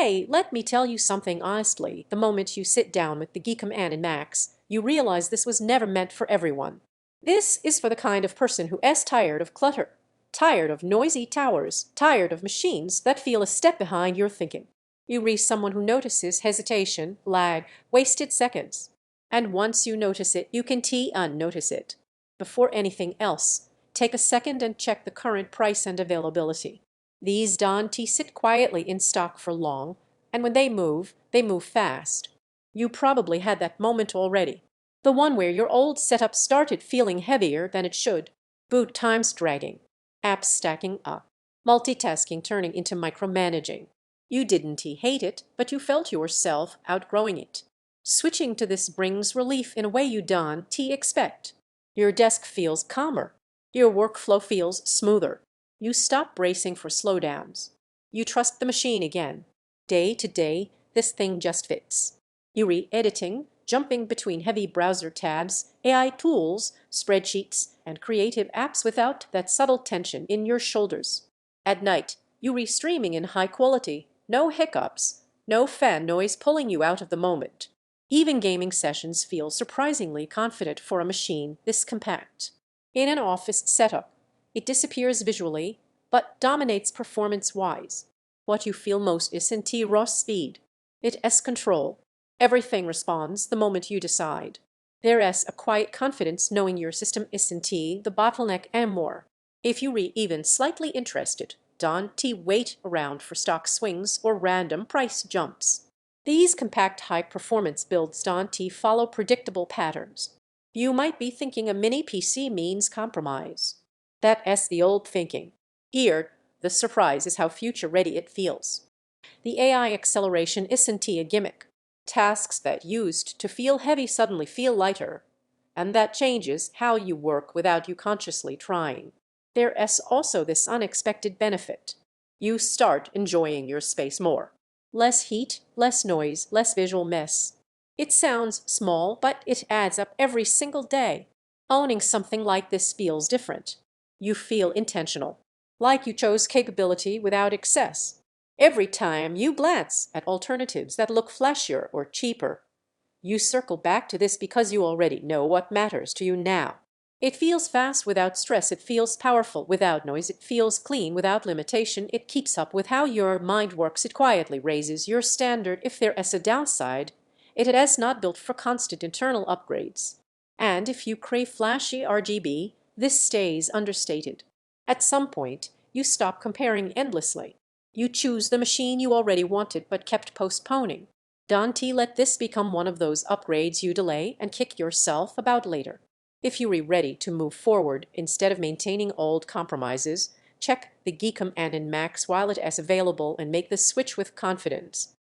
Hey, let me tell you something honestly. The moment you sit down with the GEEKOM and Max, you realize this was never meant for everyone. This is for the kind of person who is tired of clutter, tired of noisy towers, tired of machines that feel a step behind your thinking. You reach someone who notices hesitation, lag, wasted seconds. And once you notice it, you can unnotice it. Before anything else, take a second and check the current price and availability. These don't sit quietly in stock for long, and when they move fast. You probably had that moment already. The one where your old setup started feeling heavier than it should, boot times dragging, apps stacking up, multitasking turning into micromanaging. You didn't hate it, but you felt yourself outgrowing it. Switching to this brings relief in a way you don't expect. Your desk feels calmer. Your workflow feels smoother. You stop bracing for slowdowns. You trust the machine again. Day to day, this thing just fits. You re-editing, jumping between heavy browser tabs, AI tools, spreadsheets, and creative apps without that subtle tension in your shoulders. At night, you re-streaming in high quality, no hiccups, no fan noise pulling you out of the moment. Even gaming sessions feel surprisingly confident for a machine this compact. In an office setup, it disappears visually, but dominates performance-wise. What you feel most isn't raw speed. It is control. Everything responds the moment you decide. There is a quiet confidence knowing your system isn't the bottleneck anymore. If you even slightly interested, don't wait around for stock swings or random price jumps. These compact high-performance builds don't follow predictable patterns. You might be thinking a mini PC means compromise. That is the old thinking. Here, the surprise is how future-ready it feels. The AI acceleration isn't a gimmick. Tasks that used to feel heavy suddenly feel lighter, and that changes how you work without you consciously trying. There is also this unexpected benefit. You start enjoying your space more. Less heat, less noise, less visual mess. It sounds small, but it adds up every single day. Owning something like this feels different. You feel intentional, like you chose capability without excess. Every time you glance at alternatives that look flashier or cheaper, you circle back to this because you already know what matters to you now. It feels fast without stress. It feels powerful without noise. It feels clean without limitation. It keeps up with how your mind works. It quietly raises your standard. If there is a downside, it is not built for constant internal upgrades. And if you crave flashy RGB, this stays understated. At some point, you stop comparing endlessly. You choose the machine you already wanted but kept postponing. Don't let this become one of those upgrades you delay and kick yourself about later. If you are ready to move forward instead of maintaining old compromises, check the GEEKOM and Max while it is available and make the switch with confidence.